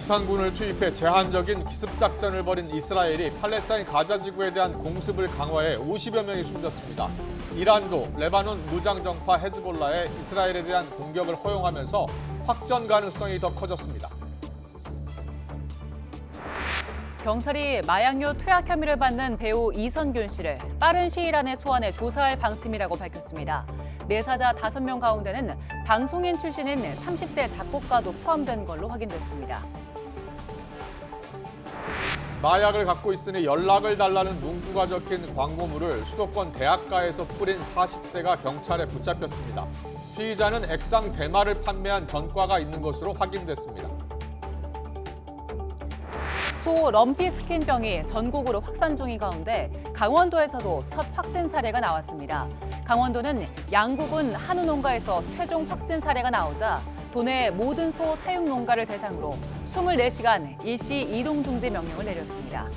지상군을 투입해 제한적인 기습작전을 벌인 이스라엘이 팔레스타인 가자 지구에 대한 공습을 강화해 50여 명이 숨졌습니다. 이란도 레바논 무장정파 헤즈볼라의 이스라엘에 대한 공격을 허용하면서 확전 가능성이 더 커졌습니다. 경찰이 마약류 투약 혐의를 받는 배우 이선균 씨를 빠른 시일 안에 소환해 조사할 방침이라고 밝혔습니다. 내사자 5명 가운데는 방송인 출신인 30대 작곡가도 포함된 걸로 확인됐습니다. 마약을 갖고 있으니 연락을 달라는 문구가 적힌 광고물을 수도권 대학가에서 뿌린 40대가 경찰에 붙잡혔습니다. 피의자는 액상 대마를 판매한 전과가 있는 것으로 확인됐습니다. 소 럼피스킨병이 전국으로 확산 중인 가운데 강원도에서도 첫 확진 사례가 나왔습니다. 강원도는 양구군 한우 농가에서 최종 확진 사례가 나오자 도내 모든 소 사육 농가를 대상으로 24시간 일시 이동 중지 명령을 내렸습니다.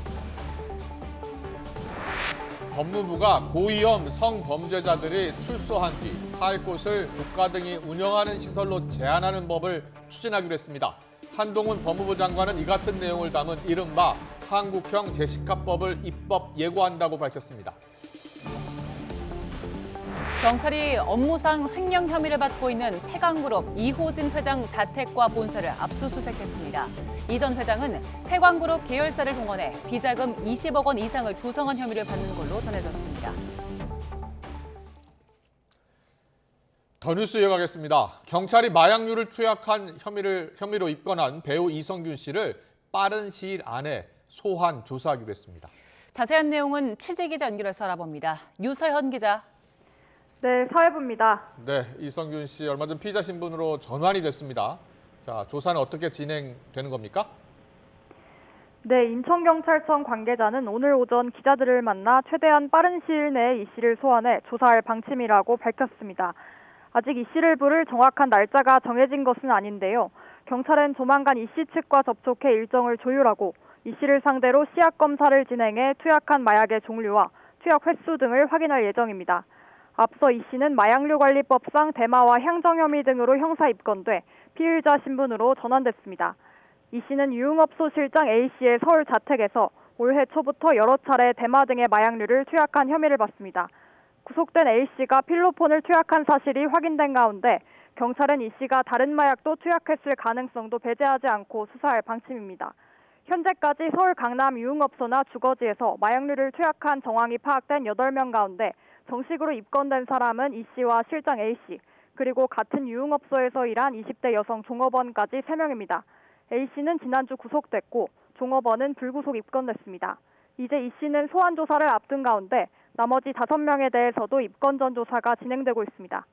법무부가 고위험 성범죄자들이 출소한 뒤 살 곳을 국가 등이 운영하는 시설로 제한하는 법을 추진하기로 했습니다. 한동훈 법무부 장관은 이 같은 내용을 담은 이른바 한국형 제시카법을 입법 예고한다고 밝혔습니다. 경찰이 업무상 횡령 혐의를 받고 있는 태광그룹 이호진 회장 자택과 본사를 압수수색했습니다. 이 전 회장은 태광그룹 계열사를 동원해 비자금 20억 원 이상을 조성한 혐의를 받는 걸로 전해졌습니다. 더 뉴스 이어가겠습니다. 경찰이 마약류를 투약한 혐의로 입건한 배우 이선균 씨를 빠른 시일 안에 소환 조사하기로 했습니다. 자세한 내용은 취재 기자 연결해서 알아봅니다. 유서현 기자. 네, 사회부입니다. 네, 이선균 씨 얼마 전 피의자 신분으로 전환이 됐습니다. 자, 조사는 어떻게 진행되는 겁니까? 네, 인천경찰청 관계자는 오늘 오전 기자들을 만나 최대한 빠른 시일 내에 이 씨를 소환해 조사할 방침이라고 밝혔습니다. 아직 이 씨를 부를 정확한 날짜가 정해진 것은 아닌데요. 경찰은 조만간 이 씨 측과 접촉해 일정을 조율하고 이 씨를 상대로 씨약 검사를 진행해 투약한 마약의 종류와 투약 횟수 등을 확인할 예정입니다. 앞서 이 씨는 마약류관리법상 대마와 향정 혐의 등으로 형사 입건돼 피의자 신분으로 전환됐습니다. 이 씨는 유흥업소 실장 A 씨의 서울 자택에서 올해 초부터 여러 차례 대마 등의 마약류를 투약한 혐의를 받습니다. 구속된 A 씨가 필로폰을 투약한 사실이 확인된 가운데 경찰은 이 씨가 다른 마약도 투약했을 가능성도 배제하지 않고 수사할 방침입니다. 현재까지 서울 강남 유흥업소나 주거지에서 마약류를 투약한 정황이 파악된 8명 가운데 정식으로 입건된 사람은 이 씨와 실장 A 씨, 그리고 같은 유흥업소에서 일한 20대 여성 종업원까지 3명입니다. A 씨는 지난주 구속됐고 종업원은 불구속 입건됐습니다. 이제 이 씨는 소환 조사를 앞둔 가운데 나머지 5명에 대해서도 입건 전 조사가 진행되고 있습니다.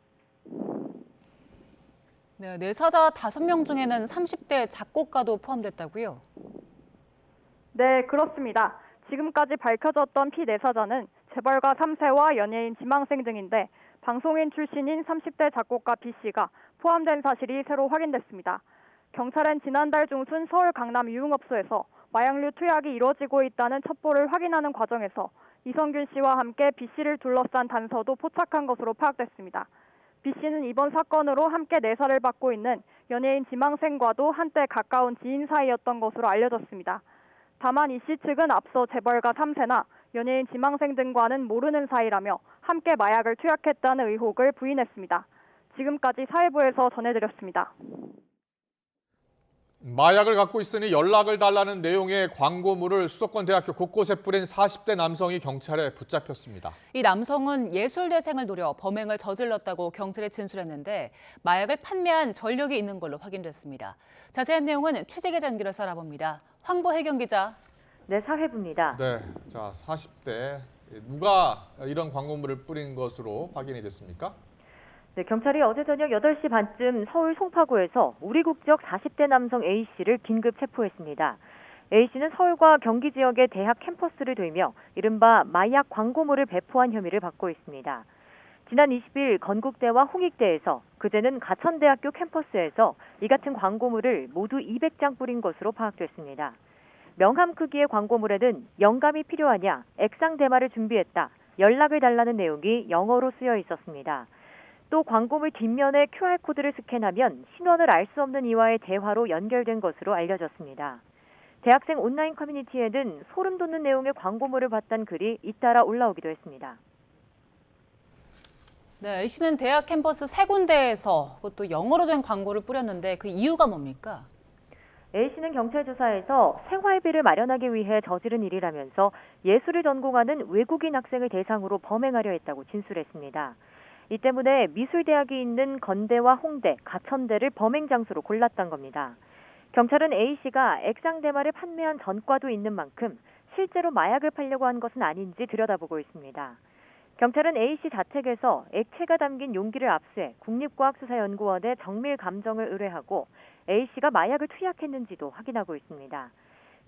네, 내사자 5명 중에는 30대 작곡가도 포함됐다고요? 네, 그렇습니다. 지금까지 밝혀졌던 피내사자는 재벌가 3세와 연예인 지망생 등인데 방송인 출신인 30대 작곡가 B 씨가 포함된 사실이 새로 확인됐습니다. 경찰은 지난달 중순 서울 강남 유흥업소에서 마약류 투약이 이뤄지고 있다는 첩보를 확인하는 과정에서 이선균 씨와 함께 B 씨를 둘러싼 단서도 포착한 것으로 파악됐습니다. B 씨는 이번 사건으로 함께 내사를 받고 있는 연예인 지망생과도 한때 가까운 지인 사이였던 것으로 알려졌습니다. 다만 이 씨 측은 앞서 재벌가 3세나 연예인 지망생 등과는 모르는 사이라며 함께 마약을 투약했다는 의혹을 부인했습니다. 지금까지 사회부에서 전해드렸습니다. 마약을 갖고 있으니 연락을 달라는 내용의 광고물을 수도권 대학교 곳곳에 뿌린 40대 남성이 경찰에 붙잡혔습니다. 이 남성은 예술대생을 노려 범행을 저질렀다고 경찰에 진술했는데 마약을 판매한 전력이 있는 걸로 확인됐습니다. 자세한 내용은 취재 기자 연결해서 알아봅니다. 황보혜경 기자. 네, 사회부입니다. 네, 자 40대 누가 이런 광고물을 뿌린 것으로 확인이 됐습니까? 네, 경찰이 어제 저녁 8시 반쯤 서울 송파구에서 우리 국적 40대 남성 A 씨를 긴급 체포했습니다. A 씨는 서울과 경기 지역의 대학 캠퍼스를 돌며 이른바 마약 광고물을 배포한 혐의를 받고 있습니다. 지난 20일 건국대와 홍익대에서 그제는 가천대학교 캠퍼스에서 이 같은 광고물을 모두 200장 뿌린 것으로 파악됐습니다. 명함 크기의 광고물에는 영감이 필요하냐, 액상 대마를 준비했다, 연락을 달라는 내용이 영어로 쓰여 있었습니다. 또 광고물 뒷면에 QR코드를 스캔하면 신원을 알 수 없는 이와의 대화로 연결된 것으로 알려졌습니다. 대학생 온라인 커뮤니티에는 소름 돋는 내용의 광고물을 봤다는 글이 잇따라 올라오기도 했습니다. 네, A씨는 대학 캠퍼스 3군데에서 그것도 영어로 된 광고를 뿌렸는데 그 이유가 뭡니까? A씨는 경찰 조사에서 생활비를 마련하기 위해 저지른 일이라면서 예술을 전공하는 외국인 학생을 대상으로 범행하려 했다고 진술했습니다. 이 때문에 미술대학이 있는 건대와 홍대, 가천대를 범행 장소로 골랐던 겁니다. 경찰은 A씨가 액상대마를 판매한 전과도 있는 만큼 실제로 마약을 팔려고 한 것은 아닌지 들여다보고 있습니다. 경찰은 A씨 자택에서 액체가 담긴 용기를 압수해 국립과학수사연구원에 정밀 감정을 의뢰하고 A씨가 마약을 투약했는지도 확인하고 있습니다.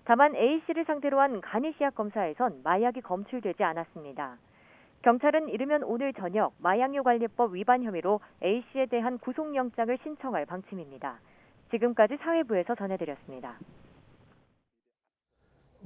다만 A씨를 상대로 한 간이시약 검사에선 마약이 검출되지 않았습니다. 경찰은 이르면 오늘 저녁 마약류 관리법 위반 혐의로 A씨에 대한 구속영장을 신청할 방침입니다. 지금까지 사회부에서 전해드렸습니다.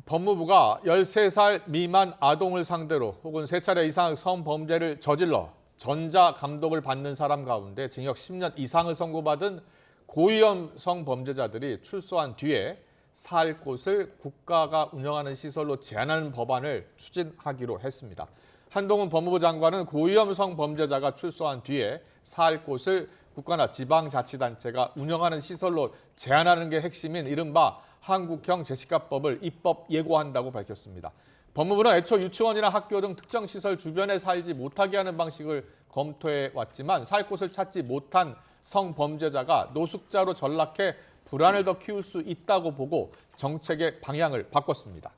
법무부가 13살 미만 아동을 상대로 혹은 3차례 이상 성범죄를 저질러 전자감독을 받는 사람 가운데 징역 10년 이상을 선고받은 고위험 성범죄자들이 출소한 뒤에 살 곳을 국가가 운영하는 시설로 제한하는 법안을 추진하기로 했습니다. 한동훈 법무부 장관은 고위험 성범죄자가 출소한 뒤에 살 곳을 국가나 지방자치단체가 운영하는 시설로 제한하는 게 핵심인 이른바 한국형 제시카법을 입법 예고한다고 밝혔습니다. 법무부는 애초 유치원이나 학교 등 특정 시설 주변에 살지 못하게 하는 방식을 검토해 왔지만 살 곳을 찾지 못한 성범죄자가 노숙자로 전락해 불안을 더 키울 수 있다고 보고 정책의 방향을 바꿨습니다.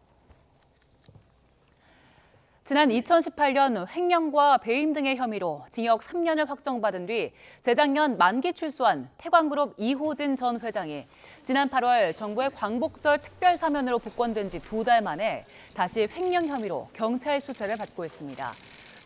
지난 2018년 횡령과 배임 등의 혐의로 징역 3년을 확정받은 뒤 재작년 만기 출소한 태광그룹 이호진 전 회장이 지난 8월 정부의 광복절 특별사면으로 복권된 지 2달 만에 다시 횡령 혐의로 경찰 수사를 받고 있습니다.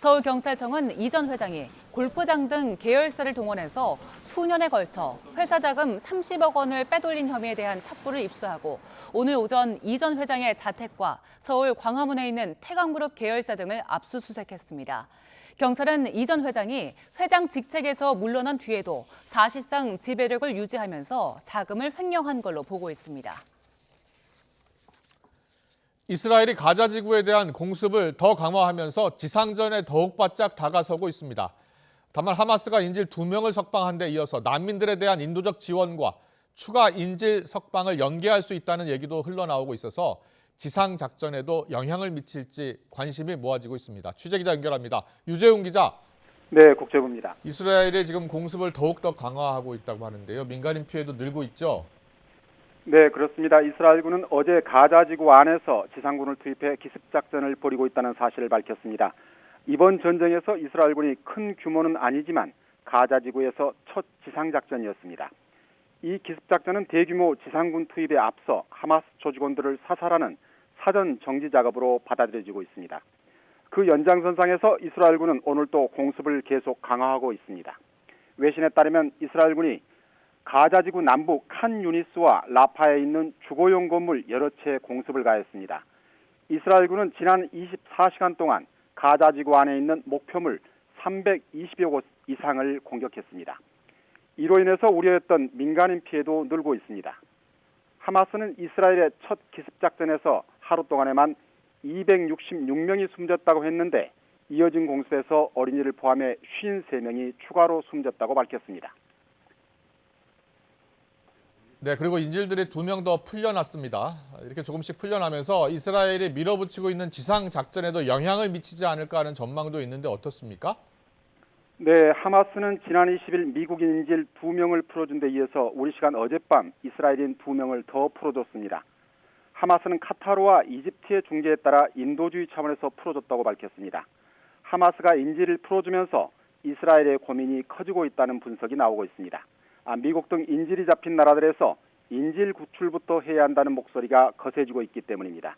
서울경찰청은 이 전 회장이 골프장 등 계열사를 동원해서 수년에 걸쳐 회사 자금 30억 원을 빼돌린 혐의에 대한 첩보를 입수하고 오늘 오전 이 전 회장의 자택과 서울 광화문에 있는 태광그룹 계열사 등을 압수수색했습니다. 경찰은 이 전 회장이 회장 직책에서 물러난 뒤에도 사실상 지배력을 유지하면서 자금을 횡령한 걸로 보고 있습니다. 이스라엘이 가자 지구에 대한 공습을 더 강화하면서 지상전에 더욱 바짝 다가서고 있습니다. 다만 하마스가 인질 2명을 석방한 데 이어서 난민들에 대한 인도적 지원과 추가 인질 석방을 연계할 수 있다는 얘기도 흘러나오고 있어서 지상작전에도 영향을 미칠지 관심이 모아지고 있습니다. 취재기자 연결합니다. 유재훈 기자. 네, 국제부입니다. 이스라엘이 지금 공습을 더욱 더 강화하고 있다고 하는데요. 민간인 피해도 늘고 있죠? 네, 그렇습니다. 이스라엘군은 어제 가자지구 안에서 지상군을 투입해 기습작전을 벌이고 있다는 사실을 밝혔습니다. 이번 전쟁에서 이스라엘군이 큰 규모는 아니지만 가자지구에서 첫 지상작전이었습니다. 이 기습작전은 대규모 지상군 투입에 앞서 하마스 조직원들을 사살하는 사전 정지 작업으로 받아들여지고 있습니다. 그 연장선상에서 이스라엘군은 오늘 또 공습을 계속 강화하고 있습니다. 외신에 따르면 이스라엘군이 가자지구 남부 칸 유니스와 라파에 있는 주거용 건물 여러 채 공습을 가했습니다. 이스라엘군은 지난 24시간 동안 가자지구 안에 있는 목표물 320여 곳 이상을 공격했습니다. 이로 인해서 우려했던 민간인 피해도 늘고 있습니다. 하마스는 이스라엘의 첫 기습작전에서 하루 동안에만 266명이 숨졌다고 했는데 이어진 공습에서 어린이를 포함해 53명이 추가로 숨졌다고 밝혔습니다. 네, 그리고 인질들이 2명 더 풀려났습니다. 이렇게 조금씩 풀려나면서 이스라엘이 밀어붙이고 있는 지상작전에도 영향을 미치지 않을까 하는 전망도 있는데 어떻습니까? 네, 하마스는 지난 20일 미국인 인질 2명을 풀어준 데 이어서 우리 시간 어젯밤 이스라엘인 2명을 더 풀어줬습니다. 하마스는 카타르와 이집트의 중재에 따라 인도주의 차원에서 풀어줬다고 밝혔습니다. 하마스가 인질을 풀어주면서 이스라엘의 고민이 커지고 있다는 분석이 나오고 있습니다. 미국 등 인질이 잡힌 나라들에서 인질 구출부터 해야 한다는 목소리가 거세지고 있기 때문입니다.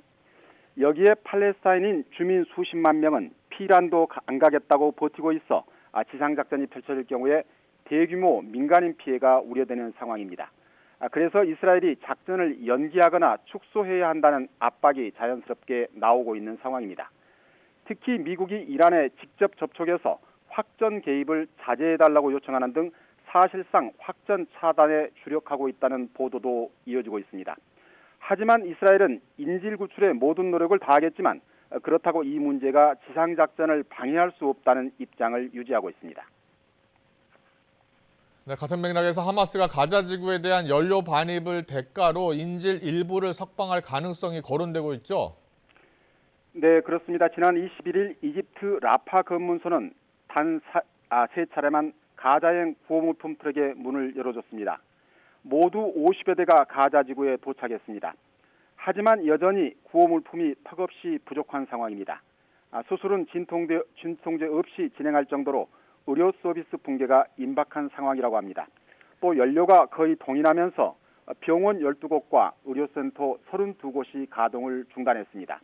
여기에 팔레스타인인 주민 수십만 명은 피란도 안 가겠다고 버티고 있어 지상작전이 펼쳐질 경우에 대규모 민간인 피해가 우려되는 상황입니다. 그래서 이스라엘이 작전을 연기하거나 축소해야 한다는 압박이 자연스럽게 나오고 있는 상황입니다. 특히 미국이 이란에 직접 접촉해서 확전 개입을 자제해달라고 요청하는 등 사실상 확전 차단에 주력하고 있다는 보도도 이어지고 있습니다. 하지만 이스라엘은 인질 구출에 모든 노력을 다하겠지만 그렇다고 이 문제가 지상작전을 방해할 수 없다는 입장을 유지하고 있습니다. 네, 같은 맥락에서 하마스가 가자 지구에 대한 연료 반입을 대가로 인질 일부를 석방할 가능성이 거론되고 있죠? 네, 그렇습니다. 지난 21일 이집트 라파 검문소는 세 차례만 가자행 구호물품 트럭의 문을 열어줬습니다. 모두 50여 대가 가자 지구에 도착했습니다. 하지만 여전히 구호물품이 턱없이 부족한 상황입니다. 수술은 진통제 없이 진행할 정도로 의료 서비스 붕괴가 임박한 상황이라고 합니다. 또 연료가 거의 동일하면서 병원 12곳과 의료센터 32곳이 가동을 중단했습니다.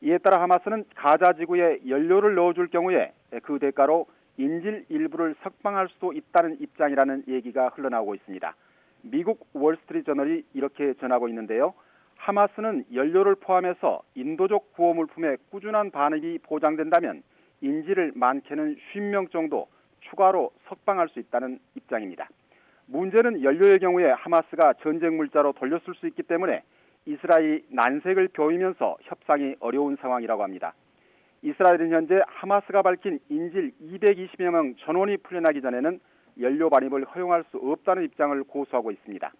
이에 따라 하마스는 가자 지구에 연료를 넣어줄 경우에 그 대가로 인질 일부를 석방할 수도 있다는 입장이라는 얘기가 흘러나오고 있습니다. 미국 월스트리트저널이 이렇게 전하고 있는데요. 하마스는 연료를 포함해서 인도적 구호물품의 꾸준한 반입이 보장된다면 인질을 많게는 50명 정도 추가로 석방할 수 있다는 입장입니다. 문제는 연료의 경우에 하마스가 전쟁 물자로 돌렸을 수 있기 때문에 이스라엘이 난색을 표하면서 협상이 어려운 상황이라고 합니다. 이스라엘은 현재 하마스가 밝힌 인질 220여 명 전원이 풀려나기 전에는 연료 반입을 허용할 수 없다는 입장을 고수하고 있습니다.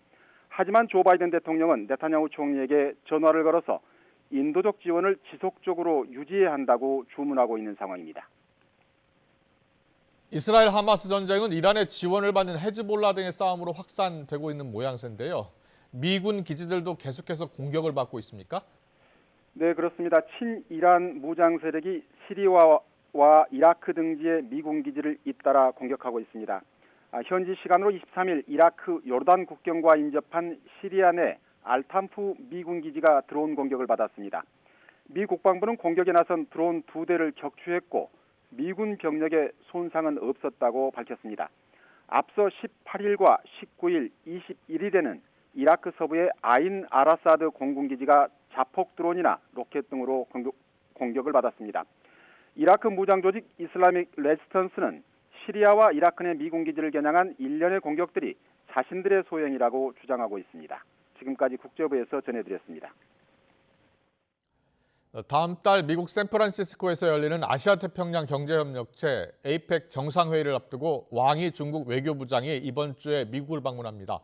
하지만 조 바이든 대통령은 네타냐후 총리에게 전화를 걸어서 인도적 지원을 지속적으로 유지해야 한다고 주문하고 있는 상황입니다. 이스라엘 하마스 전쟁은 이란의 지원을 받는 헤즈볼라 등의 싸움으로 확산되고 있는 모양새인데요. 미군 기지들도 계속해서 공격을 받고 있습니까? 네, 그렇습니다. 친이란 무장 세력이 시리아와 이라크 등지의 미군 기지를 잇따라 공격하고 있습니다. 현지 시간으로 23일 이라크 요르단 국경과 인접한 시리아 내 알탄프 미군 기지가 드론 공격을 받았습니다. 미 국방부는 공격에 나선 드론 2대를 격추했고 미군 병력에 손상은 없었다고 밝혔습니다. 앞서 18일과 19일, 21일에는 이라크 서부의 아인 아라사드 공군기지가 자폭 드론이나 로켓 등으로 공격을 받았습니다. 이라크 무장조직 이슬라믹 레지스턴스는 시리아와 이라크 내 미군 기지를 겨냥한 일련의 공격들이 자신들의 소행이라고 주장하고 있습니다. 지금까지 국제부에서 전해드렸습니다. 다음 달 미국 샌프란시스코에서 열리는 아시아태평양 경제협력체 APEC 정상회의를 앞두고 왕이 중국 외교부장이 이번 주에 미국을 방문합니다.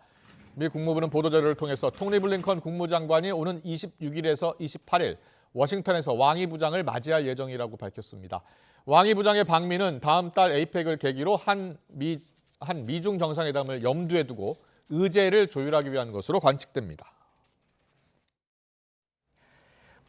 미 국무부는 보도자료를 통해서 토니 블링컨 국무장관이 오는 26일에서 28일 워싱턴에서 왕이 부장을 맞이할 예정이라고 밝혔습니다. 왕이 부장의 방미는 다음 달 APEC을 계기로 한 미중 정상회담을 염두에 두고 의제를 조율하기 위한 것으로 관측됩니다.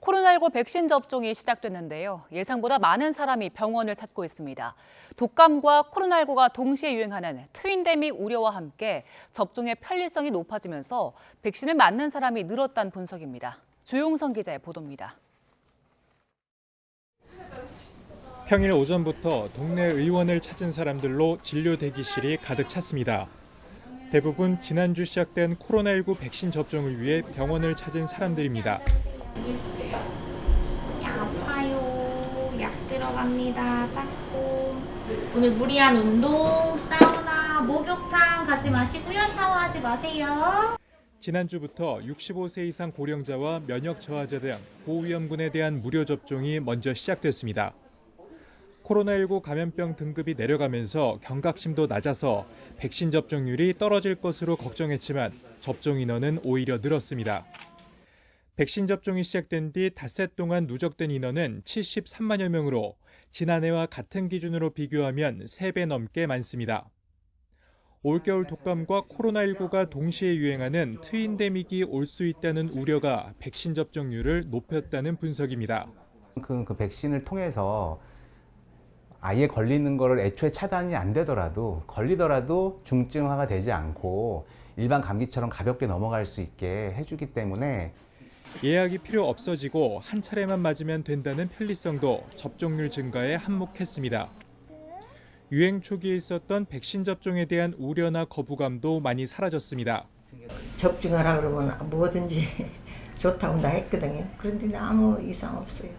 코로나19 백신 접종이 시작됐는데요. 예상보다 많은 사람이 병원을 찾고 있습니다. 독감과 코로나19가 동시에 유행하는 트윈데믹 우려와 함께 접종의 편리성이 높아지면서 백신을 맞는 사람이 늘었다는 분석입니다. 조용성 기자의 보도입니다. 평일 오전부터 동네 의원을 찾은 사람들로 진료 대기실이 가득 찼습니다. 대부분 지난주 시작된 코로나19 백신 접종을 위해 병원을 찾은 사람들입니다. 약 아파요. 약 들어갑니다. 닦고. 오늘 무리한 운동, 사우나, 목욕탕 가지 마시고요. 샤워하지 마세요. 지난주부터 65세 이상 고령자와 면역 저하자 등 고위험군에 대한 무료 접종이 먼저 시작됐습니다. 코로나19 감염병 등급이 내려가면서 경각심도 낮아서 백신 접종률이 떨어질 것으로 걱정했지만 접종 인원은 오히려 늘었습니다. 백신 접종이 시작된 뒤 닷새 동안 누적된 인원은 73만여 명으로 지난해와 같은 기준으로 비교하면 3배 넘게 많습니다. 올겨울 독감과 코로나19가 동시에 유행하는 트윈데믹이 올 수 있다는 우려가 백신 접종률을 높였다는 분석입니다. 그 백신을 통해서 아예 걸리는 거를 애초에 차단이 안 되더라도 걸리더라도 중증화가 되지 않고 일반 감기처럼 가볍게 넘어갈 수 있게 해주기 때문에 예약이 필요 없어지고 한 차례만 맞으면 된다는 편리성도 접종률 증가에 한몫했습니다. 유행 초기에 있었던 백신 접종에 대한 우려나 거부감도 많이 사라졌습니다. 접종하라 그러면 뭐든지 좋다고 나 했거든요. 그런데 아무 이상 없어요.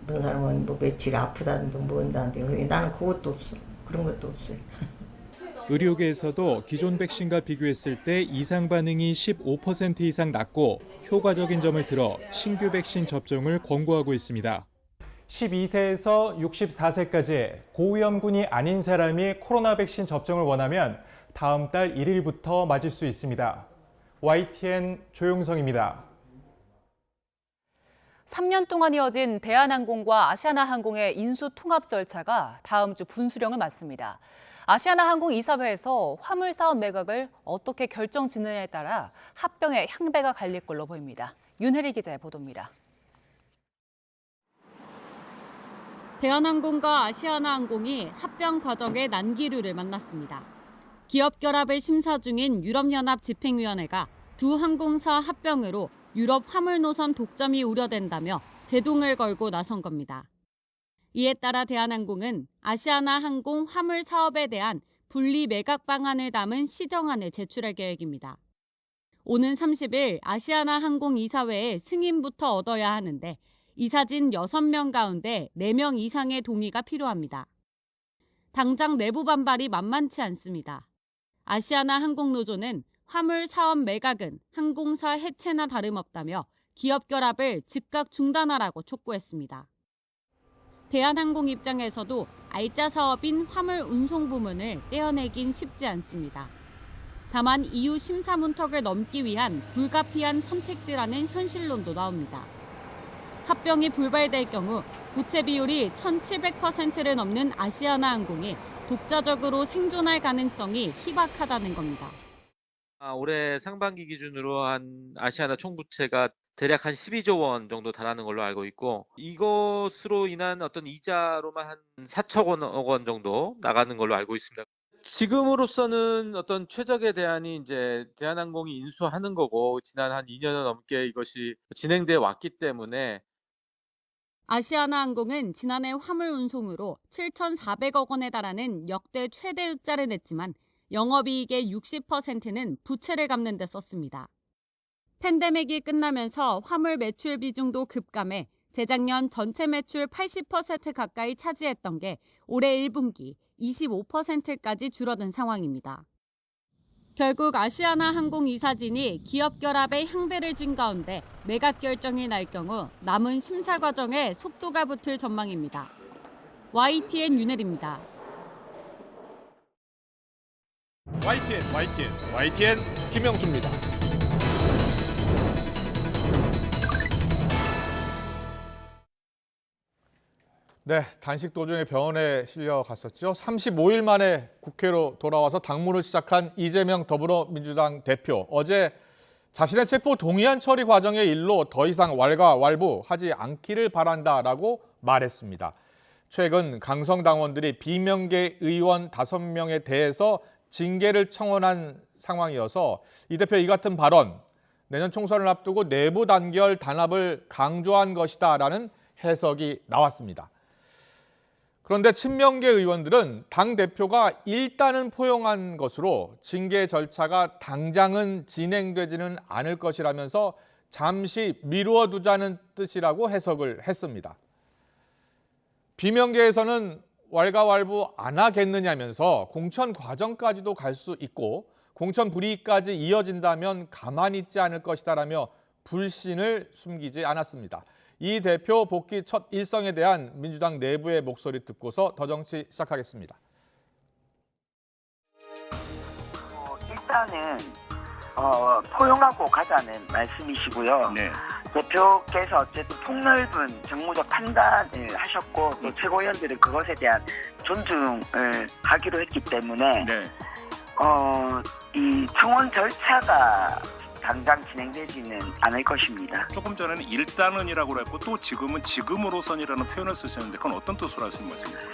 어떤 사람은 뭐 며칠 아프다는데 뭔다는데 나는 그것도 없어. 그런 것도 없어요. 의료계에서도 기존 백신과 비교했을 때 이상 반응이 15% 이상 낮고 효과적인 점을 들어 신규 백신 접종을 권고하고 있습니다. 12세에서 64세까지 고위험군이 아닌 사람이 코로나 백신 접종을 원하면 다음 달 1일부터 맞을 수 있습니다. YTN 조용성입니다. 3년 동안 이어진 대한항공과 아시아나항공의 인수 통합 절차가 다음 주 분수령을 맞습니다. 아시아나항공 이사회에서 화물 사업 매각을 어떻게 결정 짓느냐에 따라 합병의 향배가 갈릴 걸로 보입니다. 윤혜리 기자의 보도입니다. 대한항공과 아시아나항공이 합병 과정의 난기류를 만났습니다. 기업 결합을 심사 중인 유럽연합 집행위원회가 두 항공사 합병으로 유럽 화물 노선 독점이 우려된다며 제동을 걸고 나선 겁니다. 이에 따라 대한항공은 아시아나항공 화물 사업에 대한 분리 매각 방안을 담은 시정안을 제출할 계획입니다. 오는 30일 아시아나항공 이사회의 승인부터 얻어야 하는데 이사진 6명 가운데 4명 이상의 동의가 필요합니다. 당장 내부 반발이 만만치 않습니다. 아시아나항공 노조는 화물 사업 매각은 항공사 해체나 다름없다며 기업 결합을 즉각 중단하라고 촉구했습니다. 대한항공 입장에서도 알짜 사업인 화물 운송 부문을 떼어내긴 쉽지 않습니다. 다만 EU 심사 문턱을 넘기 위한 불가피한 선택지라는 현실론도 나옵니다. 합병이 불발될 경우 부채 비율이 1,700%를 넘는 아시아나항공이 독자적으로 생존할 가능성이 희박하다는 겁니다. 올해 상반기 기준으로 한 아시아나 총부채가 대략 한 12조 원 정도 달하는 걸로 알고 있고 이것으로 인한 어떤 이자로만 한 4천억 원 정도 나가는 걸로 알고 있습니다. 지금으로서는 어떤 최적의 대안이 이제 대한항공이 인수하는 거고 지난 한 2년 넘게 이것이 진행돼 왔기 때문에 아시아나항공은 지난해 화물 운송으로 7,400억 원에 달하는 역대 최대 흑자를 냈지만 영업이익의 60%는 부채를 갚는 데 썼습니다. 팬데믹이 끝나면서 화물 매출 비중도 급감해 재작년 전체 매출 80% 가까이 차지했던 게 올해 1분기 25%까지 줄어든 상황입니다. 결국 아시아나항공 이사진이 기업 결합에 향배를 준 가운데 매각 결정이 날 경우 남은 심사 과정에 속도가 붙을 전망입니다. YTN 윤혜리입니다. YTN 김영수입니다. 네, 단식 도중에 병원에 실려갔었죠. 35일 만에 국회로 돌아와서 당무를 시작한 이재명 더불어민주당 대표. 어제 자신의 체포 동의안 처리 과정의 일로 더 이상 왈가왈부하지 않기를 바란다라고 말했습니다. 최근 강성당원들이 비명계 의원 5명에 대해서 징계를 청원한 상황이어서 이 대표 이 같은 발언, 내년 총선을 앞두고 내부 단결 단합을 강조한 것이다라는 해석이 나왔습니다. 그런데 친명계 의원들은 당대표가 일단은 포용한 것으로 징계 절차가 당장은 진행되지는 않을 것이라면서 잠시 미루어 두자는 뜻이라고 해석을 했습니다. 비명계에서는 왈가왈부 안 하겠느냐면서 공천 과정까지도 갈 수 있고 공천 불이익까지 이어진다면 가만히 있지 않을 것이다라며 불신을 숨기지 않았습니다. 이 대표 복귀 첫 일성에 대한 민주당 내부의 목소리 듣고서 더 정치 시작하겠습니다. 일단은 포용하고 가자는 말씀이시고요. 네. 대표께서 어쨌든 폭넓은 정무적 판단을 하셨고 또 최고위원들은 그것에 대한 존중을 하기로 했기 때문에 네. 이 청원 절차가 당장 진행되지는 않을 것입니다. 조금 전에는 일단은이라고 했고 또 지금은 지금으로선이라는 표현을 쓰셨는데 그건 어떤 뜻으로 하시는 말씀입니까?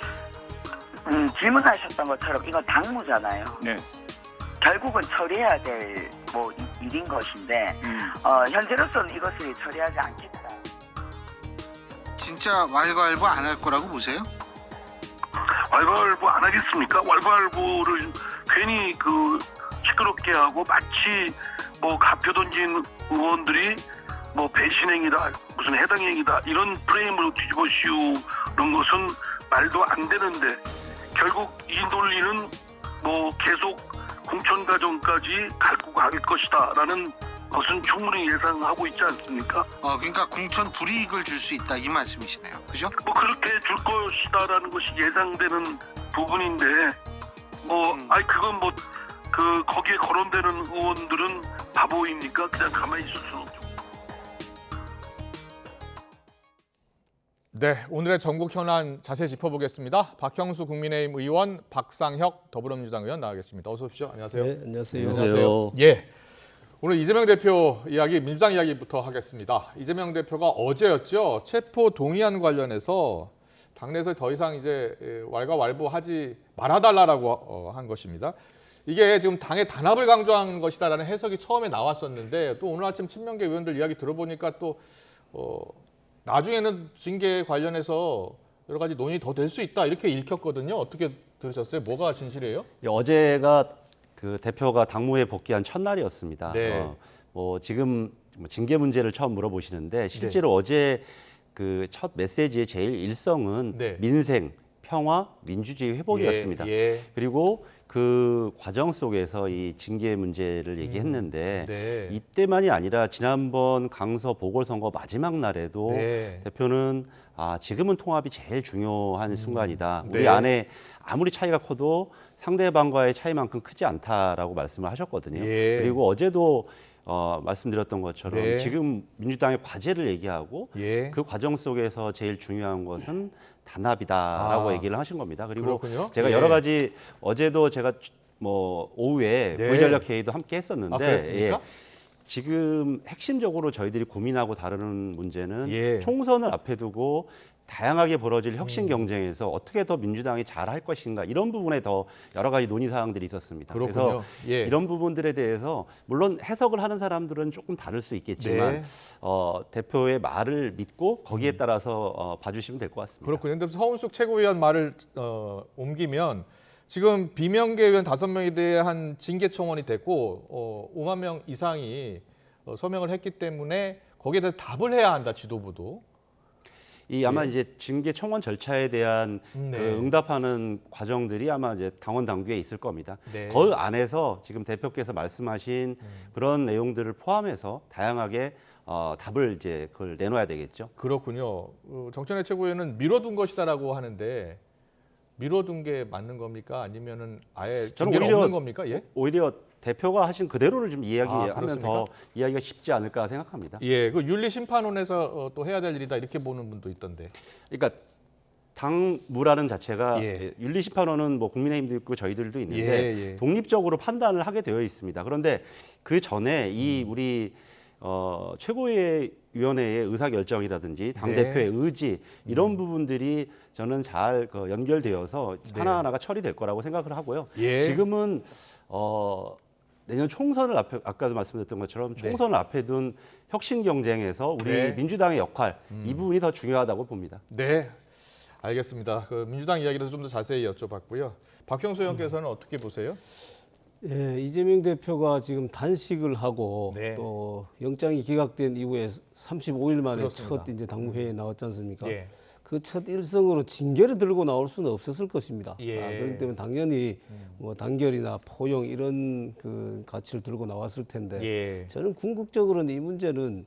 질문하셨던 것처럼 이건 당무잖아요. 네. 결국은 처리해야 될 일인 것인데 현재로서는 이것을 처리하지 않겠다. 진짜 왈가왈부 안 할 거라고 보세요? 왈가왈부 안 하겠습니까? 왈가왈부를 괜히 시끄럽게 하고 마치 가표 던진 의원들이 뭐 배신행위다, 무슨 해당행위다 이런 프레임으로 뒤집어 씌우는 것은 말도 안 되는데 결국 이 논리는 뭐 계속 공천 과정까지 갈고 갈 것이다라는 것은 충분히 예상하고 있지 않습니까? 그러니까 공천 불이익을 줄 수 있다 이 말씀이시네요. 그죠? 뭐 그렇게 줄 것이다라는 것이 예상되는 부분인데 그건 뭐 그 거기에 거론되는 의원들은 바보입니까? 그냥 가만히 있을 수는 없죠. 네, 오늘의 전국 현안 자세히 짚어보겠습니다. 박형수 국민의힘 의원, 박상혁 더불어민주당 의원 나와겠습니다. 어서 오십시오. 안녕하세요. 네, 안녕하세요. 안녕하세요. 예. 오늘 이재명 대표 이야기, 민주당 이야기부터 하겠습니다. 이재명 대표가 어제였죠. 체포 동의안 관련해서 당내에서 더 이상 이제 왈가왈부하지 말아달라고 한 것입니다. 이게 지금 당의 단합을 강조하는 것이다라는 해석이 처음에 나왔었는데 또 오늘 아침 친명계 의원들 이야기 들어보니까 또 나중에는 징계 관련해서 여러 가지 논의 더 될 수 있다 이렇게 읽혔거든요. 어떻게 들으셨어요? 뭐가 진실이에요? 어제가 그 대표가 당무에 복귀한 첫날이었습니다. 네. 지금 징계 문제를 처음 물어보시는데 실제로 어제 그 첫 메시지의 제일 일성은 민생, 평화, 민주주의 회복이었습니다. 그리고 그 과정 속에서 이 징계 문제를 얘기했는데 이때만이 아니라 지난번 강서 보궐선거 마지막 날에도 대표는 지금은 통합이 제일 중요한 순간이다. 우리 안에 아무리 차이가 커도 상대방과의 차이만큼 크지 않다라고 말씀을 하셨거든요. 그리고 어제도 말씀드렸던 것처럼 지금 민주당의 과제를 얘기하고 그 과정 속에서 제일 중요한 것은 단합이다라고 얘기를 하신 겁니다. 그리고 그렇군요. 제가 여러 가지 어제도 제가 뭐 오후에 부의전력 회의도 함께 했었는데 지금 핵심적으로 저희들이 고민하고 다루는 문제는 총선을 앞에 두고 다양하게 벌어질 혁신 경쟁에서 어떻게 더 민주당이 잘할 것인가 이런 부분에 더 여러 가지 논의 사항들이 있었습니다. 그렇군요. 그래서 이런 부분들에 대해서 물론 해석을 하는 사람들은 조금 다를 수 있겠지만 대표의 말을 믿고 거기에 따라서 봐주시면 될 것 같습니다. 그렇군요. 그런데 서은숙 최고위원 말을 옮기면 지금 비명계 의원 5명에 대한 징계 청원이 됐고 5만 명 이상이 서명을 했기 때문에 거기에 대해서 답을 해야 한다, 지도부도. 아마 이제 징계 청원 절차에 대한 그 응답하는 과정들이 아마 이제 당원 당규에 있을 겁니다. 그 안에서 지금 대표께서 말씀하신 그런 내용들을 포함해서 다양하게 답을 이제 그걸 내놔야 되겠죠. 그렇군요. 정천회 최고위원은 미뤄둔 것이다라고 하는데 미뤄둔 게 맞는 겁니까? 아니면은 아예 징계가 없는 겁니까? 오히려 대표가 하신 그대로를 좀 이야기하면 더 이야기가 쉽지 않을까 생각합니다. 그 윤리심판원에서 또 해야 될 일이다 이렇게 보는 분도 있던데. 그러니까 당무라는 자체가 윤리심판원은 뭐 국민의힘도 있고 저희들도 있는데 독립적으로 판단을 하게 되어 있습니다. 그런데 그 전에 이 우리 최고위원회의 의사결정이라든지 당대표의 의지 이런 부분들이 저는 잘 연결되어서 하나하나가 처리될 거라고 생각을 하고요. 지금은 내년 총선을 앞에 아까도 말씀드렸던 것처럼 총선을 앞에 둔 혁신 경쟁에서 우리 민주당의 역할 이 부분이 더 중요하다고 봅니다. 네, 알겠습니다. 그 민주당 이야기를 좀 더 자세히 여쭤봤고요. 박형수 의원께서는 어떻게 보세요? 이재명 대표가 지금 단식을 하고 또 영장이 기각된 이후에 35일 만에 첫 이제 당무회의에 나왔지 않습니까? 그 첫 일성으로 징계를 들고 나올 수는 없었을 것입니다. 그렇기 때문에 당연히 뭐 단결이나 포용 이런 그 가치를 들고 나왔을 텐데 저는 궁극적으로는 이 문제는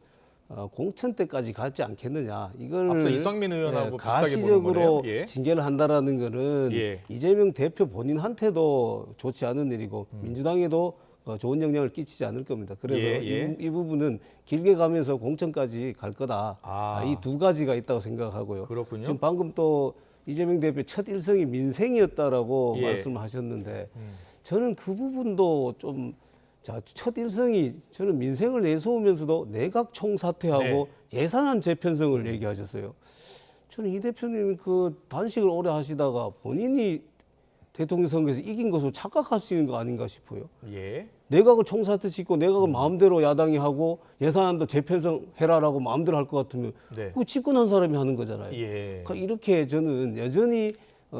공천 때까지 가지 않겠느냐. 이걸 앞서 이성민 의원하고 가시적으로 징계를 한다라는 거는 이재명 대표 본인한테도 좋지 않은 일이고 민주당에도 좋은 영향을 끼치지 않을 겁니다. 그래서 이 부분은 길게 가면서 공천까지 갈 거다. 이 두 가지가 있다고 생각하고요. 그렇군요. 지금 방금 또 이재명 대표 첫 일성이 민생이었다라고 말씀하셨는데 저는 그 부분도 좀 첫 일성이 저는 민생을 내세우면서도 내각 총사퇴하고 예산안 재편성을 얘기하셨어요. 저는 이 대표님 그 단식을 오래 하시다가 본인이 대통령 선거에서 이긴 것으로 착각하시는 거 아닌가 싶어요. 내각을 총사퇴시키고 내각을 마음대로 야당이 하고 예산안도 재편성해라라고 마음대로 할 것 같으면 그거 집권한 사람이 하는 거잖아요. 그러니까 이렇게 저는 여전히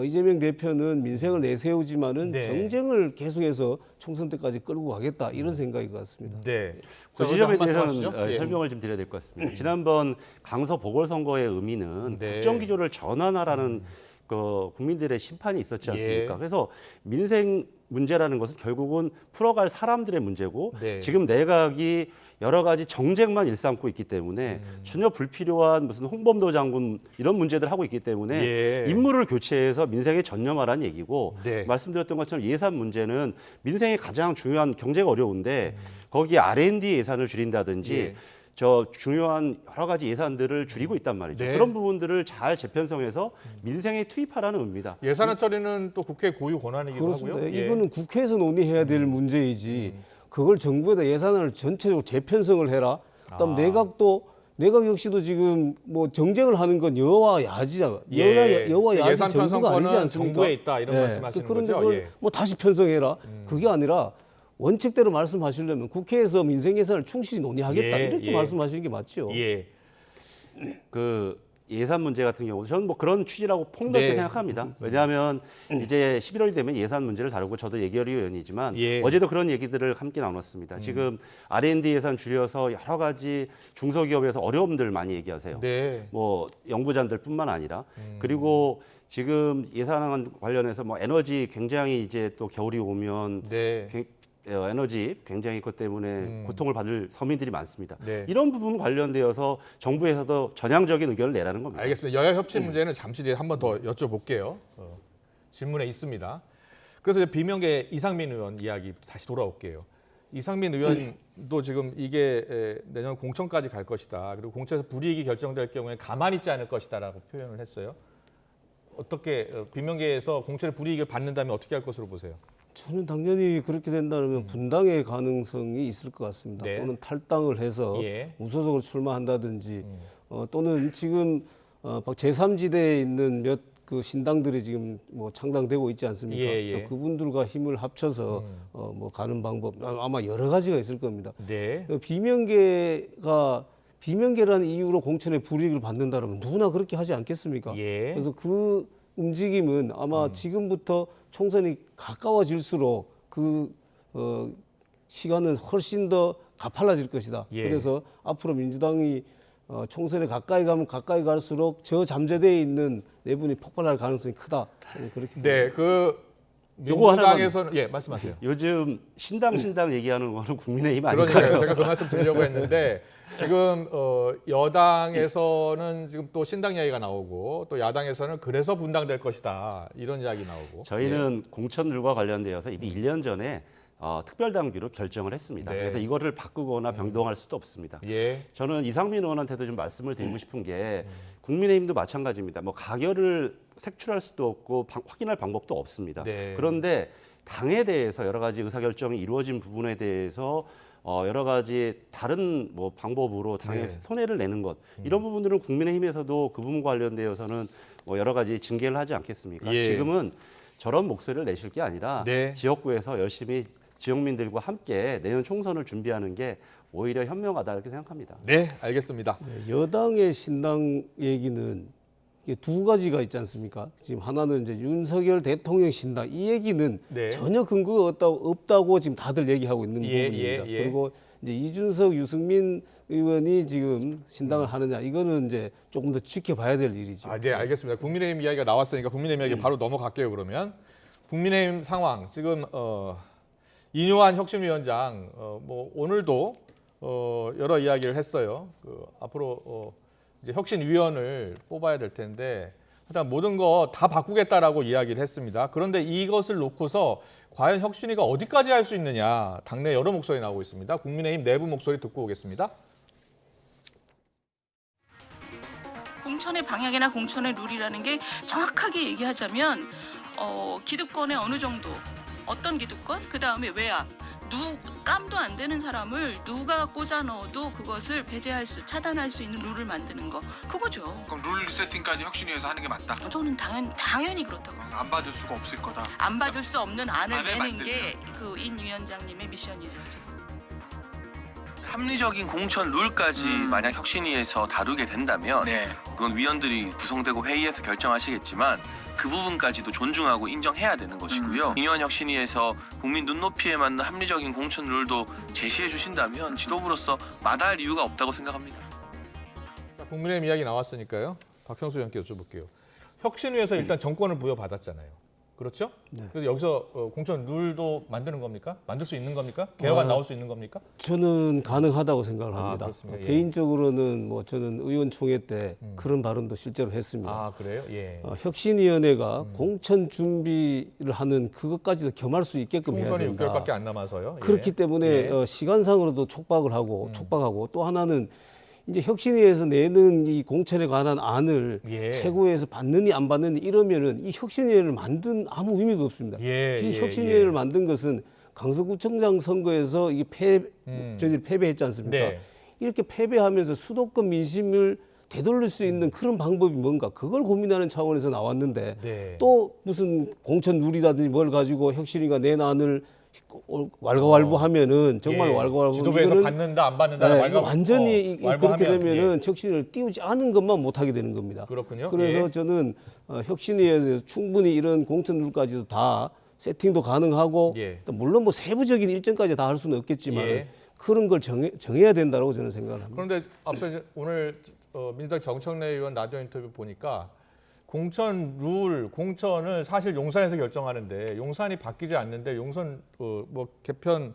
이재명 대표는 민생을 내세우지만은 네. 정쟁을 계속해서 총선 때까지 끌고 가겠다 이런 생각인 것 같습니다. 네. 그 지점에 말씀하시죠? 대해서는 예. 설명을 좀 드려야 될 것 같습니다. 지난번 강서 보궐선거의 의미는 네. 국정기조를 전환하라는 그 국민들의 심판이 있었지 않습니까? 예. 그래서 민생 문제라는 것은 결국은 풀어갈 사람들의 문제고 네. 지금 내각이 여러 가지 정쟁만 일삼고 있기 때문에 전혀 불필요한 무슨 홍범도 장군 이런 문제들 하고 있기 때문에 예. 인물을 교체해서 민생에 전념하라는 얘기고 네. 말씀드렸던 것처럼 예산 문제는 민생이 가장 중요한 경제가 어려운데 거기에 R&D 예산을 줄인다든지 예. 저 중요한 여러 가지 예산들을 줄이고 있단 말이죠. 네. 그런 부분들을 잘 재편성해서 민생에 투입하라는 의미입니다. 예산안 처리는 또 국회 고유 권한이기도 그렇습니다. 하고요. 예. 이거는 국회에서 논의해야 될 문제이지 그걸 정부에다 예산을 전체적으로 재편성을 해라. 그다음 내각 역시도 지금 뭐 정쟁을 하는 건 여와 야지잖아. 여와 야지 예산 정부가 아니지 편성권은 않습니까? 정부에 있다 이런 말씀하시는 그런데 거죠? 그걸 예. 뭐 다시 편성해라. 그게 아니라 원칙대로 말씀하시려면 국회에서 민생 예산을 충실히 논의하겠다 예, 이렇게 예. 말씀하시는 게 맞죠. 예. 그 예산 문제 같은 경우 저는 뭐 그런 취지라고 폭넓게 네. 생각합니다. 왜냐하면 이제 11월이 되면 예산 문제를 다루고 저도 예결위 의원이지만 예. 어제도 그런 얘기들을 함께 나눴습니다. 지금 R&D 예산 줄여서 여러 가지 중소기업에서 어려움들 많이 얘기하세요. 네. 뭐 연구자들뿐만 아니라 그리고 지금 예산안 관련해서 뭐 에너지 굉장히 이제 또 겨울이 오면 네. 에너지 굉장히 그것 때문에 고통을 받을 서민들이 많습니다. 네. 이런 부분 관련되어서 정부에서도 전향적인 의견을 내라는 겁니다. 알겠습니다. 여야 협치 문제는 잠시 뒤에 한 번 더 여쭤볼게요. 질문에 있습니다. 그래서 이제 비명계 이상민 의원 이야기 다시 돌아올게요. 이상민 의원도 지금 이게 내년 공천까지 갈 것이다. 그리고 공천에서 불이익이 결정될 경우에 가만히 있지 않을 것이다라고 표현을 했어요. 어떻게 비명계에서 공천의 불이익을 받는다면 어떻게 할 것으로 보세요? 저는 당연히 그렇게 된다면 분당의 가능성이 있을 것 같습니다. 네. 또는 탈당을 해서 예. 무소속으로 출마한다든지 또는 지금 제3지대에 있는 몇 그 신당들이 지금 뭐 창당되고 있지 않습니까? 예, 예. 그분들과 힘을 합쳐서 뭐 가는 방법 아마 여러 가지가 있을 겁니다. 네. 비명계라는 이유로 공천의 불이익을 받는다면 누구나 그렇게 하지 않겠습니까? 예. 그래서 그 움직임은 아마 지금부터 총선이 가까워질수록 그 시간은 훨씬 더 가팔라질 것이다. 예. 그래서 앞으로 민주당이 총선에 가까이 가면 가까이 갈수록 저 잠재대에 있는 내분이 폭발할 가능성이 크다. 그렇게 네, 그 요거 민주당에서는 예 말씀하세요. 요즘 신당 얘기하는 거는 국민의힘 아닌가요? 그러니까요. 제가 그 말씀 드리려고 했는데 지금 여당에서는 지금 또 신당 이야기가 나오고 또 야당에서는 그래서 분당될 것이다 이런 이야기 나오고 저희는 공천들과 관련되어서 이미 1년 전에 특별당규로 결정을 했습니다. 네. 그래서 이거를 바꾸거나 변동할 수도 없습니다. 예. 저는 이상민 의원한테도 좀 말씀을 드리고 싶은 게 국민의힘도 마찬가지입니다. 뭐 가결을 색출할 수도 없고 확인할 방법도 없습니다. 네. 그런데 당에 대해서 여러 가지 의사결정이 이루어진 부분에 대해서 여러 가지 다른 뭐 방법으로 당에 네. 손해를 내는 것 이런 부분들은 국민의힘에서도 그 부분 관련되어서는 뭐 여러 가지 징계를 하지 않겠습니까? 예. 지금은 저런 목소리를 내실 게 아니라 네. 지역구에서 열심히 지역민들과 함께 내년 총선을 준비하는 게 오히려 현명하다 이렇게 생각합니다. 네, 알겠습니다. 여당의 신당 얘기는 이게 두 가지가 있지 않습니까? 지금 하나는 이제 윤석열 대통령 신당 이 얘기는 네. 전혀 근거가 없다고 지금 다들 얘기하고 있는 부분입니다. 예. 그리고 이제 이준석, 유승민 의원이 지금 신당을 하느냐 이거는 이제 조금 더 지켜봐야 될 일이죠. 네, 알겠습니다. 국민의힘 이야기가 나왔으니까 국민의힘 이야기 바로 넘어갈게요. 그러면 국민의힘 상황 지금 이뇨한 혁신위원장 뭐 오늘도 여러 이야기를 했어요. 앞으로 이제 혁신위원을 뽑아야 될 텐데 일단 모든 거 다 바꾸겠다라고 이야기를 했습니다. 그런데 이것을 놓고서 과연 혁신위가 어디까지 할 수 있느냐 당내 여러 목소리 나오고 있습니다. 국민의힘 내부 목소리 듣고 오겠습니다. 공천의 방향이나 공천의 룰이라는 게 정확하게 얘기하자면 기득권의 어느 정도 어떤 기득권? 그 다음에 외압. 깜도 안 되는 사람을 누가 꽂아 넣어도 그것을 배제할 수, 차단할 수 있는 룰을 만드는 거. 그거죠. 그럼 룰 세팅까지 혁신위에서 하는 게 맞다? 저는 당연히 그렇다고. 안 받을 수가 없을 거다. 안 받을 수 없는 안을 내는 만들면. 게 그 인 위원장님의 미션이죠. 합리적인 공천 룰까지 만약 혁신위에서 다루게 된다면 그건 위원들이 구성되고 회의에서 결정하시겠지만 그 부분까지도 존중하고 인정해야 되는 것이고요. 김기현 혁신위에서 국민 눈높이에 맞는 합리적인 공천 룰도 제시해 주신다면 지도부로서 마다할 이유가 없다고 생각합니다. 자, 국민의힘 이야기 나왔으니까요. 박형수 의원께 여쭤볼게요. 혁신위에서 일단 정권을 부여받았잖아요. 그렇죠? 네. 그래서 여기서 공천 룰도 만드는 겁니까? 만들 수 있는 겁니까? 개혁안 나올 수 있는 겁니까? 저는 가능하다고 생각을 합니다. 그렇습니까? 예. 개인적으로는 뭐 저는 의원총회 때 그런 발언도 실제로 했습니다. 아, 그래요? 예. 혁신위원회가 공천 준비를 하는 그것까지도 겸할 수 있게끔 해야 총선이 된다. 6개월밖에 안 남아서요. 예. 그렇기 때문에 시간상으로도 촉박하고 또 하나는 이제 혁신위에서 내는 이 공천에 관한 안을 최고위에서 받느니 안 받느니 이러면은 이 혁신위를 만든 아무 의미가 없습니다. 이 혁신위를 만든 것은 강서구청장 선거에서 이게 저희들이 패배했지 않습니까? 네. 이렇게 패배하면서 수도권 민심을 되돌릴 수 있는 그런 방법이 뭔가 그걸 고민하는 차원에서 나왔는데 또 무슨 공천 룰이라든지 뭘 가지고 혁신위가 낸 안을 왈가왈부하면은 정말 왈가왈부. 지도부에서 받는다 안 받는다. 네, 이거 완전히 그렇게 되면은 혁신을 띄우지 않은 것만 못하게 되는 겁니다. 그렇군요. 그래서 저는 혁신위에서 충분히 이런 공천 룰까지도 다 세팅도 가능하고 또 물론 뭐 세부적인 일정까지 다 할 수는 없겠지만 그런 걸 정해야 된다고 저는 생각을 합니다. 그런데 앞서 이제 오늘 민주당 정청래 의원 라디오 인터뷰 보니까 공천 룰, 공천을 사실 용산에서 결정하는데 용산이 바뀌지 않는데 용산 뭐 개편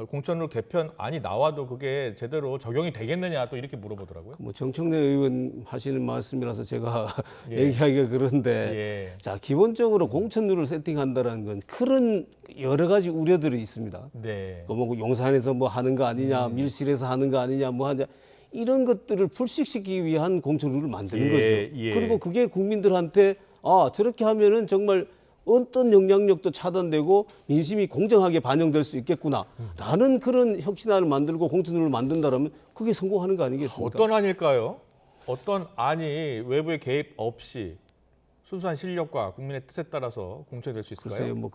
공천룰 개편안이 나와도 그게 제대로 적용이 되겠느냐 또 이렇게 물어보더라고요. 뭐 정청래 의원 하시는 말씀이라서 제가 얘기하기가 그런데 자 기본적으로 공천룰을 세팅한다는 건 그런 여러 가지 우려들이 있습니다. 뭐 용산에서 뭐 하는 거 아니냐, 밀실에서 하는 거 아니냐, 뭐 하냐. 이런 것들을 불식시키기 위한 공천 룰을 만드는 거죠. 그리고 그게 국민들한테 저렇게 하면은 정말 어떤 영향력도 차단되고 민심이 공정하게 반영될 수 있겠구나라는 그런 혁신안을 만들고 공천 룰을 만든다라면 그게 성공하는 거 아니겠습니까? 어떤 안일까요? 어떤 안이 외부의 개입 없이 순수한 실력과 국민의 뜻에 따라서 공천될 수 있을까요? 글쎄요, 뭐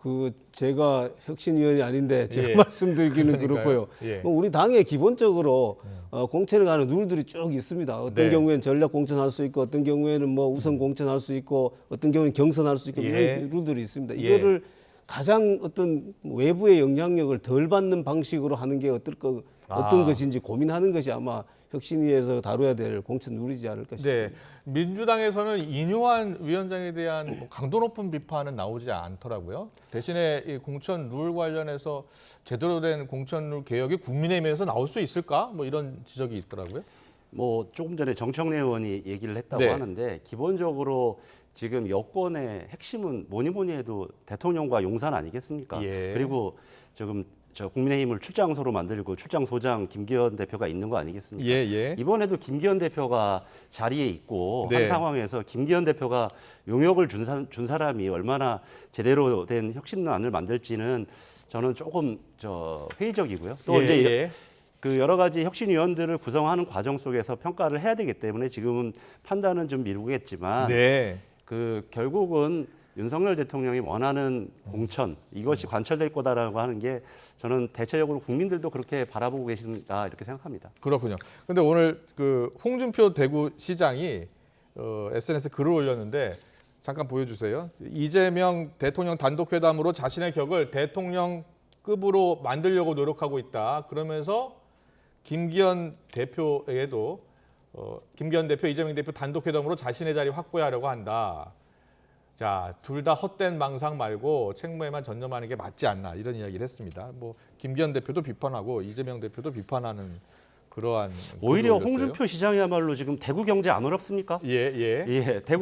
제가 혁신위원이 아닌데 제가 말씀드리기는 그렇고요. 뭐 우리 당에 기본적으로 공천에 관한 룰들이 쭉 있습니다. 어떤 경우에는 전략 공천할 수 있고, 어떤 경우에는 뭐 우선 공천할 수 있고, 어떤 경우에는 경선할 수 있고 이런 룰들이 있습니다. 이거를 가장 어떤 외부의 영향력을 덜 받는 방식으로 하는 게 어떤 것인지 고민하는 것이 아마 혁신위에서 다뤄야 될 공천 룰이지 않을까 싶습니다. 네, 민주당에서는 인요한 위원장에 대한 강도 높은 비판은 나오지 않더라고요. 대신에 이 공천 룰 관련해서 제대로 된 공천 룰 개혁이 국민의힘에서 나올 수 있을까? 뭐 이런 지적이 있더라고요. 뭐 조금 전에 정청래 의원이 얘기를 했다고 하는데 기본적으로 지금 여권의 핵심은 뭐니 해도 대통령과 용산 아니겠습니까? 그리고 지금 국민의힘을 출장소로 만들고 출장소장 김기현 대표가 있는 거 아니겠습니까? 이번에도 김기현 대표가 자리에 있고 한 상황에서 김기현 대표가 용역을 준 사람이 얼마나 제대로 된 혁신안을 만들지는 저는 조금 회의적이고요. 또 이제 그 여러 가지 혁신위원들을 구성하는 과정 속에서 평가를 해야 되기 때문에 지금은 판단은 좀 미루겠지만 그 결국은 윤석열 대통령이 원하는 공천 이것이 관철될 거다라고 하는 게 저는 대체적으로 국민들도 그렇게 바라보고 계신다 이렇게 생각합니다. 그렇군요. 그런데 오늘 그 홍준표 대구시장이 SNS 글을 올렸는데 잠깐 보여주세요. 이재명 대통령 단독회담으로 자신의 격을 대통령급으로 만들려고 노력하고 있다. 그러면서 김기현 대표에게도 김기현 대표, 이재명 대표 단독회담으로 자신의 자리 확보하려고 한다. 자, 둘 다 헛된 망상 말고 책무에만 전념하는 게 맞지 않나 이런 이야기를 했습니다. 뭐 김기현 대표도 비판하고 이재명 대표도 비판하는 그러한 오히려 홍준표 시장이야말로 지금 대구 경제 안 어렵습니까?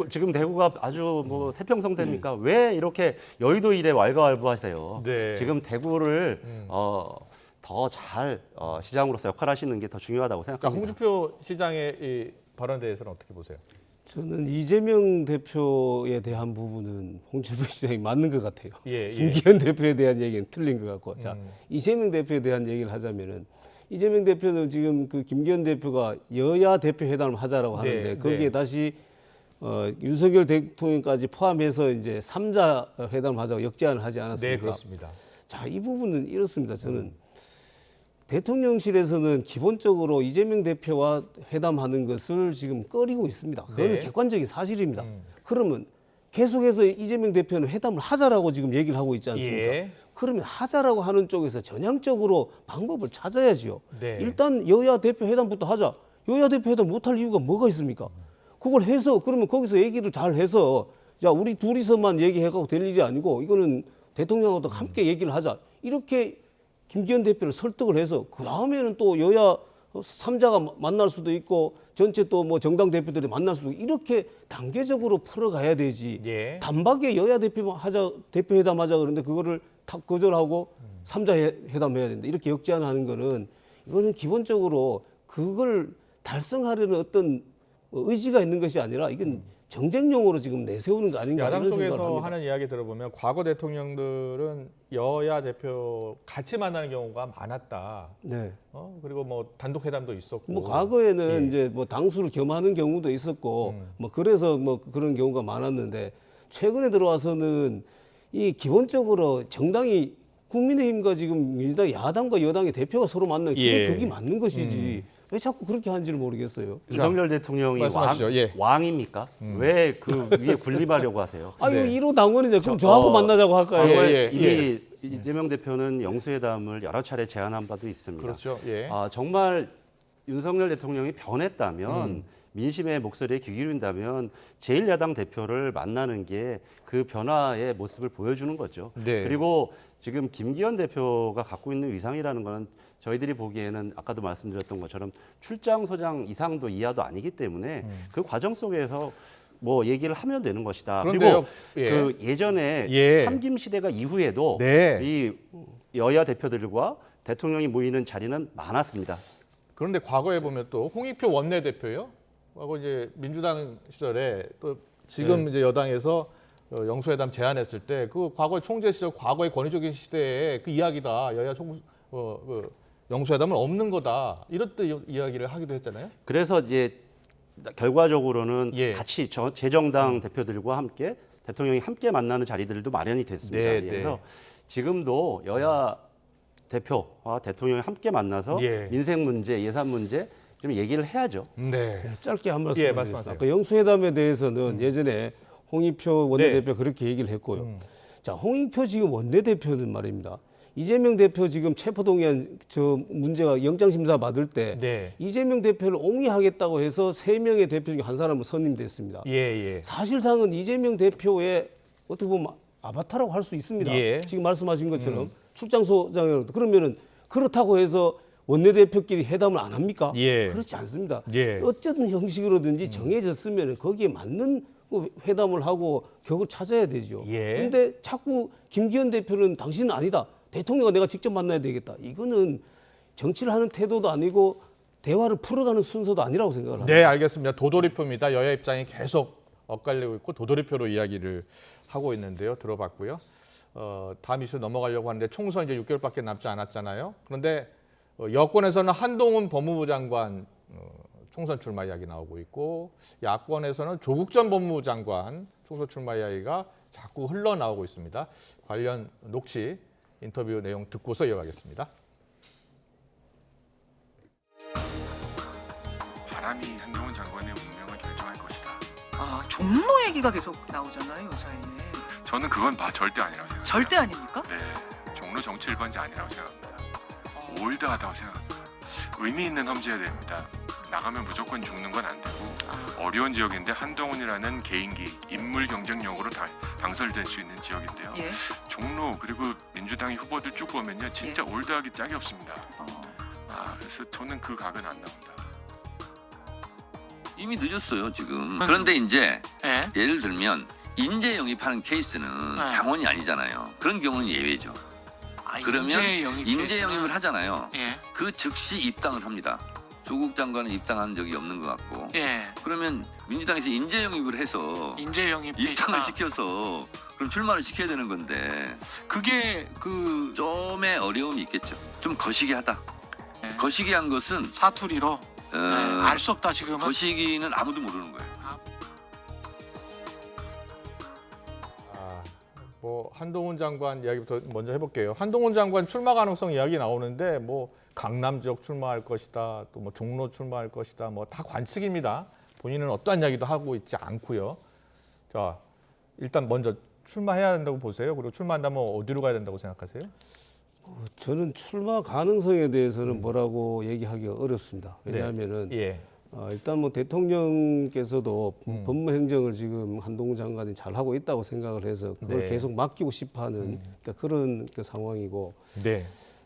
지금 대구가 아주 뭐 태평성대입니까? 왜 이렇게 여의도 일에 왈가왈부하세요? 지금 대구를 더 잘 시장으로서 역할하시는 게 더 중요하다고 생각합니다. 홍준표 시장의 이 발언에 대해서는 어떻게 보세요? 저는 이재명 대표에 대한 부분은 홍준표 시장이 맞는 것 같아요. 김기현 대표에 대한 얘기는 틀린 것 같고, 자 이재명 대표에 대한 얘기를 하자면은 이재명 대표는 지금 그 김기현 대표가 여야 대표 회담을 하자라고 하는데 거기에 다시 윤석열 대통령까지 포함해서 이제 3자 회담을 하자고 역제안을 하지 않았습니까? 네, 그렇습니다. 자, 이 부분은 이렇습니다. 저는 대통령실에서는 기본적으로 이재명 대표와 회담하는 것을 지금 꺼리고 있습니다. 그거는 객관적인 사실입니다. 그러면 계속해서 이재명 대표는 회담을 하자라고 지금 얘기를 하고 있지 않습니까? 예. 그러면 하자라고 하는 쪽에서 전향적으로 방법을 찾아야죠. 네. 일단 여야 대표 회담부터 하자. 여야 대표 회담 못할 이유가 뭐가 있습니까? 그걸 해서 그러면 거기서 얘기를 잘 해서 자 우리 둘이서만 얘기해가고 될 일이 아니고 이거는 대통령하고도 함께 얘기를 하자. 이렇게 김기현 대표를 설득을 해서 그 다음에는 또 여야 3자가 만날 수도 있고 전체 또 뭐 정당 대표들이 만날 수도 있고 이렇게 단계적으로 풀어가야 되지. 예. 단박에 여야 대표 하자 대표 회담하자 그러는데 그거를 탁 거절하고 3자 회담해야 된다. 이렇게 역제안하는 거는 이거는 기본적으로 그걸 달성하려는 어떤 의지가 있는 것이 아니라 이건 정쟁용으로 지금 내세우는 거 아닌가 야당 이런 생각을 쪽에서 합니다. 하는 이야기 들어보면 과거 대통령들은 여야 대표 같이 만나는 경우가 많았다. 네. 그리고 뭐 단독 회담도 있었고. 뭐 과거에는 예. 이제 뭐 당수를 겸하는 경우도 있었고 뭐 그래서 뭐 그런 경우가 많았는데 최근에 들어와서는 이 기본적으로 정당이 국민의힘과 지금 민주당 야당과 여당의 대표가 서로 만나는 그게 예. 그게 맞는 것이지 왜 자꾸 그렇게 하는지를 모르겠어요. 윤석열 대통령이 말씀하시죠. 예. 왕입니까? 왜 그 위에 군림하려고 하세요? 아 이거 1호 당원이죠. 그럼 저하고 만나자고 할까요? 과거에 이미 이재명 대표는 영수회담을 여러 차례 제안한 바도 있습니다. 그렇죠. 예. 정말 윤석열 대통령이 변했다면 민심의 목소리에 귀 기울인다면 제1야당 대표를 만나는 게 그 변화의 모습을 보여주는 거죠. 네. 그리고 지금 김기현 대표가 갖고 있는 위상이라는 거는 저희들이 보기에는 아까도 말씀드렸던 것처럼 출장 소장 이상도 이하도 아니기 때문에 그 과정 속에서 뭐 얘기를 하면 되는 것이다. 그런데요, 그리고 그 예전에 삼김 시대가 이후에도 이 여야 대표들과 대통령이 모이는 자리는 많았습니다. 그런데 과거에 보면 또 홍익표 원내대표요. 과거 이제 민주당 시절에 또 지금 이제 여당에서 영수회담 제안했을 때 그 과거 총재 시절 과거의 권위적인 시대의 그 이야기다. 여야 그 영수회담은 없는 거다. 이런 또 이야기를 하기도 했잖아요. 그래서 이제 결과적으로는 같이 재정당 대표들과 함께 대통령이 함께 만나는 자리들도 마련이 됐습니다. 네, 그래서 지금도 여야 대표와 대통령이 함께 만나서 민생 문제, 예산 문제 좀 얘기를 해야죠. 네. 짧게 한 말씀 말씀하세요. 아까 영수회담에 대해서는 예전에 홍익표 원내대표 그렇게 얘기를 했고요. 자, 홍익표 지금 원내대표는 말입니다. 이재명 대표 지금 체포동의안 저 문제가 영장심사 받을 때 이재명 대표를 옹위하겠다고 해서 3명의 대표 중에 한 사람은 선임됐습니다. 사실상은 이재명 대표의 어떻게 보면 아바타라고 할 수 있습니다. 지금 말씀하신 것처럼 출장소장이라고 그러면은 그렇다고 해서 원내대표끼리 회담을 안 합니까? 그렇지 않습니다. 어떤 형식으로든지 정해졌으면 거기에 맞는 회담을 하고 격을 찾아야 되죠. 그런데 자꾸 김기현 대표는 당신은 아니다. 대통령과 내가 직접 만나야 되겠다. 이거는 정치를 하는 태도도 아니고 대화를 풀어가는 순서도 아니라고 생각을 합니다. 네, 알겠습니다. 도돌이표입니다. 여야 입장이 계속 엇갈리고 있고 도돌이표로 이야기를 하고 있는데요. 들어봤고요. 다음 이슈 넘어가려고 하는데 총선 이제 6개월밖에 남지 않았잖아요. 그런데 여권에서는 한동훈 법무부 장관 총선 출마 이야기 나오고 있고 야권에서는 조국 전 법무부 장관 총선 출마 이야기가 자꾸 흘러나오고 있습니다. 관련 녹취 인터뷰 내용 듣고서 이어가겠습니다. 바람이 한동훈 장관의 운명을 결정할 것이다. 아, 종로 얘기가 계속 나오잖아요, 요 사이에. 저는 그건 절대 아니라고 생각합니다. 절대 아닙니까? 네, 종로 정치 1번지 아니라고 생각합니다. 올드하다고 생각합니다. 의미 있는 험지여야 됩니다. 나가면 무조건 죽는 건 안 되고 어려운 지역인데 한동훈이라는 개인기, 인물 경쟁력으로 당설될 수 있는 지역인데요. 종로 그리고 민주당의 후보들 쭉 보면요. 진짜 올드하기 짝이 없습니다. 그래서 저는 그 각은 안 나온다. 이미 늦었어요 지금. 그런데 이제 예를 들면 인재 영입하는 케이스는 당원이 아니잖아요. 그런 경우는 예외죠. 그러면 인재 영입을 하잖아요. 그 즉시 입당을 합니다. 조국 장관은 입당한 적이 없는 것 같고. 그러면 민주당에서 인재 영입을 해서 입당을 시켜서 그럼 출마를 시켜야 되는 건데 그게 좀의 어려움이 있겠죠. 좀 거시기하다. 거시기한 것은 사투리로 알 수 없다 지금은. 거시기는 아무도 모르는 거예요. 뭐 한동훈 장관 이야기부터 먼저 해볼게요. 한동훈 장관 출마 가능성 이야기 나오는데 뭐 강남 지역 출마할 것이다, 또 뭐 종로 출마할 것이다, 뭐 다 관측입니다. 본인은 어떠한 이야기도 하고 있지 않고요. 자, 일단 먼저 출마해야 된다고 보세요? 그리고 출마한다면 어디로 가야 된다고 생각하세요? 저는 출마 가능성에 대해서는 뭐라고 얘기하기가 어렵습니다. 왜냐하면은 일단 뭐 대통령께서도 법무행정을 지금 한동훈 장관이 잘 하고 있다고 생각을 해서 그걸 계속 맡기고 싶어하는 그러니까 그런 상황이고.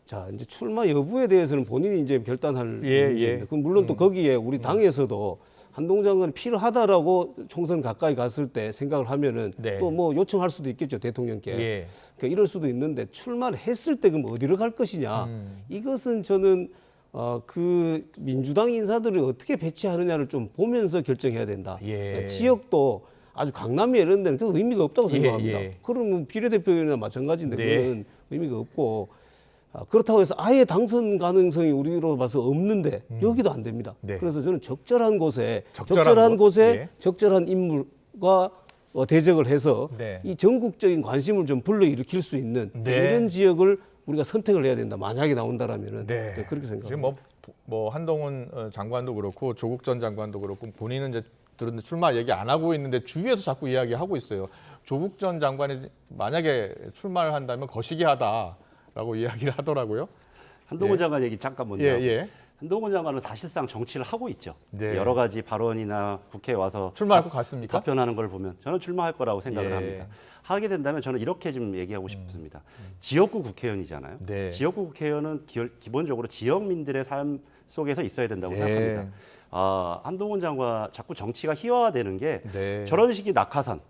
자, 이제 출마 여부에 대해서는 본인이 이제 결단할 문제입니다. 그럼 물론 또 거기에 우리 당에서도 한동훈 장관이 필요하다라고 총선 가까이 갔을 때 생각을 하면은 또 뭐 요청할 수도 있겠죠, 대통령께. 그러니까 이럴 수도 있는데 출마를 했을 때 그럼 어디로 갈 것이냐. 이것은 저는 그 민주당 인사들을 어떻게 배치하느냐를 좀 보면서 결정해야 된다. 그러니까 지역도 아주 강남이 이런 데는 그 의미가 없다고 생각합니다. 그러면 비례대표나 마찬가지인데 그건 의미가 없고 그렇다고 해서 아예 당선 가능성이 우리로 봐서 없는데 여기도 안 됩니다. 그래서 저는 적절한 곳에 적절한 인물과 대적을 해서 이 전국적인 관심을 좀 불러일으킬 수 있는 이런 지역을 우리가 선택을 해야 된다. 만약에 나온다라면은 그렇게 생각합니다. 지금 뭐 한동훈 장관도 그렇고 조국 전 장관도 그렇고 본인은 이제 들었는데 출마 얘기 안 하고 있는데 주위에서 자꾸 이야기하고 있어요. 조국 전 장관이 만약에 출마를 한다면 거시기하다라고 이야기를 하더라고요. 한동훈 장관 얘기 잠깐 먼저. 한동훈 장관은 사실상 정치를 하고 있죠. 여러 가지 발언이나 국회에 와서 출마할 것 같습니까? 답변하는 걸 보면 저는 출마할 거라고 생각을 합니다. 하게 된다면 저는 이렇게 좀 얘기하고 싶습니다. 지역구 국회의원이잖아요. 지역구 국회의원은 기본적으로 지역민들의 삶 속에서 있어야 된다고 생각합니다. 한동훈 장관 자꾸 정치가 희화화되는 게 저런 식의 낙하산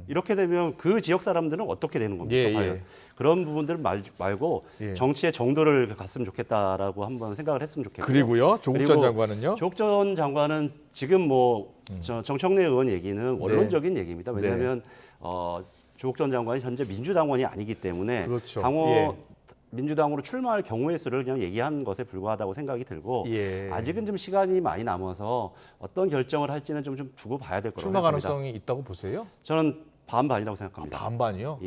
이렇게 되면 그 지역 사람들은 어떻게 되는 겁니까? 과연 그런 부분들 말고 정치의 정도를 갔으면 좋겠다라고 한번 생각을 했으면 좋겠고요. 그리고요, 조국 전 장관은요? 조국 전 장관은 지금 뭐 정청래 의원 얘기는 원론적인 얘기입니다. 왜냐하면 조국 전 장관이 현재 민주당원이 아니기 때문에 민주당으로 출마할 경우의 수를 그냥 얘기한 것에 불과하다고 생각이 들고 아직은 좀 시간이 많이 남아서 어떤 결정을 할지는 좀 두고 봐야 될 거라고 생각합니다. 출마 가능성이 있다고 보세요? 저는 반반이라고 생각합니다. 반반이요?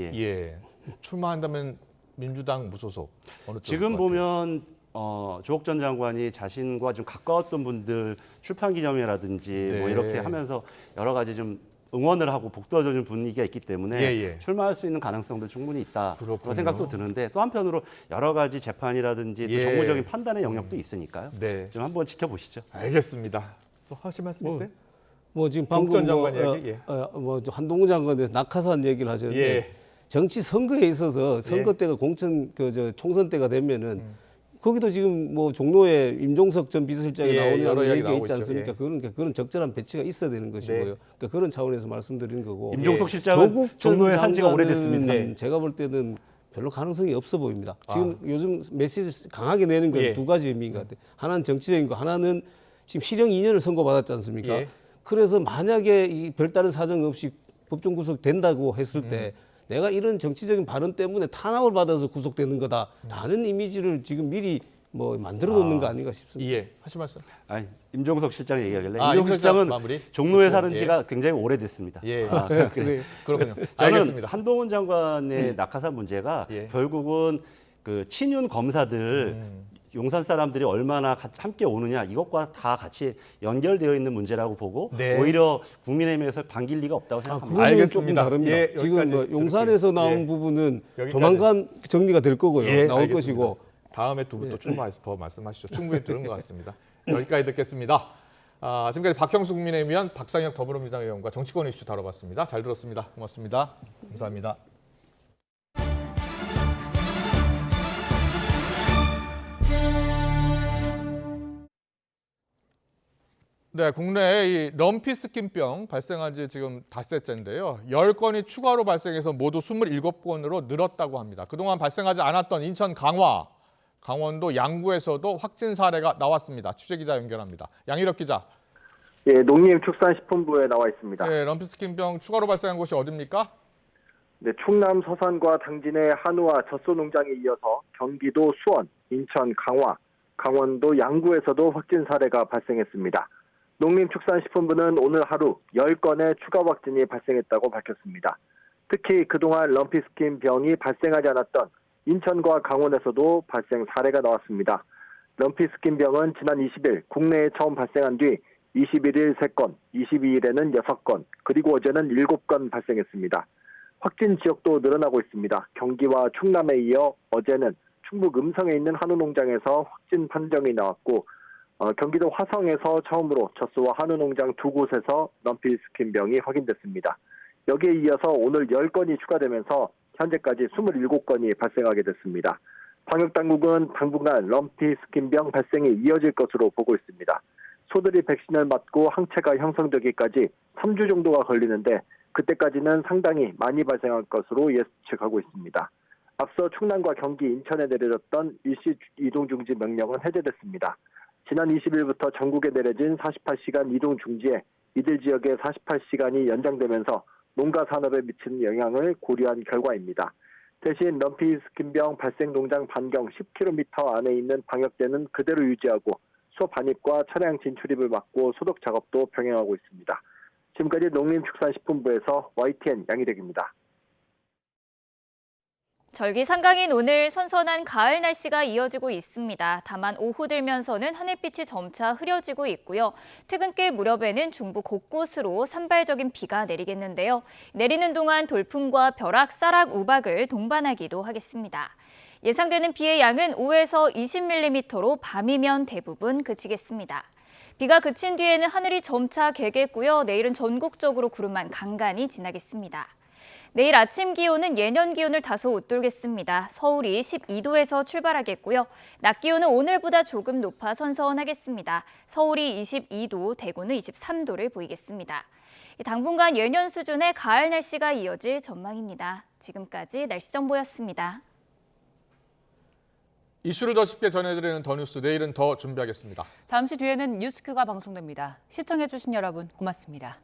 출마한다면 민주당 무소속 어느 지금 보면 조국 전 장관이 자신과 좀 가까웠던 분들 출판 기념회라든지 뭐 이렇게 하면서 여러 가지 좀 응원을 하고 복도해주는 분위기가 있기 때문에 출마할 수 있는 가능성도 충분히 있다 그런 생각도 드는데 또 한편으로 여러 가지 재판이라든지 또 정무적인 판단의 영역도 있으니까요. 좀 한번 지켜보시죠. 알겠습니다. 또 하실 말씀 있어요? 뭐 지금 방금 뭐 한동훈 장관에 대해서 낙하산 얘기를 하셨는데 정치 선거에 있어서 선거 때가 총선 때가 되면은 거기도 지금 뭐 종로에 임종석 전 비서실장이 나오는 얘기가 있지 않습니까? 그런 적절한 배치가 있어야 되는 것이고요. 그러니까 그런 차원에서 말씀드린 거고. 임종석 실장은 종로에 한 지가 오래됐습니다. 제가 볼 때는 별로 가능성이 없어 보입니다. 지금 요즘 메시지 강하게 내는 건 두 가지 의미인 것 같아요. 하나는 정치적인 거, 하나는 지금 실형 2년을 선고받았지 않습니까? 그래서 만약에 이 별다른 사정 없이 법정 구속된다고 했을 때 내가 이런 정치적인 발언 때문에 탄압을 받아서 구속되는 거다라는 이미지를 지금 미리 뭐 만들어 놓는 거 아닌가 싶습니다. 하실 말씀? 아니, 임종석 실장 얘기하길래 임종석 실장은 종로에 사는 지가 굉장히 오래됐습니다. 그렇군요. 저는 알겠습니다. 한동훈 장관의 낙하산 문제가 결국은 그 친윤 검사들 용산 사람들이 얼마나 함께 오느냐 이것과 다 같이 연결되어 있는 문제라고 보고 오히려 국민의힘에서 반길 리가 없다고 생각합니다. 알겠습니다. 다릅니다. 지금 뭐 용산에서 나온 부분은 조만간 정리가 될 거고요. 나올 알겠습니다. 것이고. 다음에 두 분 또 출마해서 더 말씀하시죠. 충분히 들은 것 같습니다. 여기까지 듣겠습니다. 지금까지 박형수 국민의힘 의원, 박상혁 더불어민주당 의원과 정치권 이슈 다뤄봤습니다. 잘 들었습니다. 고맙습니다. 감사합니다. 네, 국내에 이 럼피스킨병 발생한 지 지금 닷새째인데요. 10건이 추가로 발생해서 모두 27건으로 늘었다고 합니다. 그동안 발생하지 않았던 인천 강화, 강원도 양구에서도 확진 사례가 나왔습니다. 취재기자 연결합니다. 양희력 기자. 농림축산식품부에 나와 있습니다. 네, 럼피스킨병 추가로 발생한 곳이 어디입니까? 네, 충남 서산과 당진의 한우와 젖소 농장에 이어서 경기도 수원, 인천 강화, 강원도 양구에서도 확진 사례가 발생했습니다. 농림축산식품부는 오늘 하루 10건의 추가 확진이 발생했다고 밝혔습니다. 특히 그동안 럼피스킨병이 발생하지 않았던 인천과 강원에서도 발생 사례가 나왔습니다. 럼피스킨병은 지난 20일 국내에 처음 발생한 뒤 21일 3건, 22일에는 6건, 그리고 어제는 7건 발생했습니다. 확진 지역도 늘어나고 있습니다. 경기와 충남에 이어 어제는 충북 음성에 있는 한우 농장에서 확진 판정이 나왔고 경기도 화성에서 처음으로 젖소와 한우 농장 두 곳에서 럼피스킨병이 확인됐습니다. 여기에 이어서 오늘 10건이 추가되면서 현재까지 27건이 발생하게 됐습니다. 방역당국은 당분간 럼피스킨병 발생이 이어질 것으로 보고 있습니다. 소들이 백신을 맞고 항체가 형성되기까지 3주 정도가 걸리는데 그때까지는 상당히 많이 발생할 것으로 예측하고 있습니다. 앞서 충남과 경기, 인천에 내려졌던 일시 이동 중지 명령은 해제됐습니다. 지난 20일부터 전국에 내려진 48시간 이동 중지에 이들 지역의 48시간이 연장되면서 농가 산업에 미치는 영향을 고려한 결과입니다. 대신 럼피스킨병 발생 농장 반경 10km 안에 있는 방역대는 그대로 유지하고 소 반입과 차량 진출입을 막고 소독 작업도 병행하고 있습니다. 지금까지 농림축산식품부에서 YTN 양희덕입니다. 절기상강인 오늘 선선한 가을 날씨가 이어지고 있습니다. 다만 오후 들면서는 하늘빛이 점차 흐려지고 있고요. 퇴근길 무렵에는 중부 곳곳으로 산발적인 비가 내리겠는데요. 내리는 동안 돌풍과 벼락, 쌀락, 우박을 동반하기도 하겠습니다. 예상되는 비의 양은 5에서 20mm로 밤이면 대부분 그치겠습니다. 비가 그친 뒤에는 하늘이 점차 개겠고요. 내일은 전국적으로 구름만 간간히 지나겠습니다. 내일 아침 기온은 예년 기온을 다소 웃돌겠습니다. 서울이 12도에서 출발하겠고요. 낮 기온은 오늘보다 조금 높아 선선하겠습니다. 서울이 22도, 대구는 23도를 보이겠습니다. 당분간 예년 수준의 가을 날씨가 이어질 전망입니다. 지금까지 날씨 정보였습니다. 이슈를 더 쉽게 전해드리는 더 뉴스, 내일은 더 준비하겠습니다. 잠시 뒤에는 뉴스큐가 방송됩니다. 시청해주신 여러분 고맙습니다.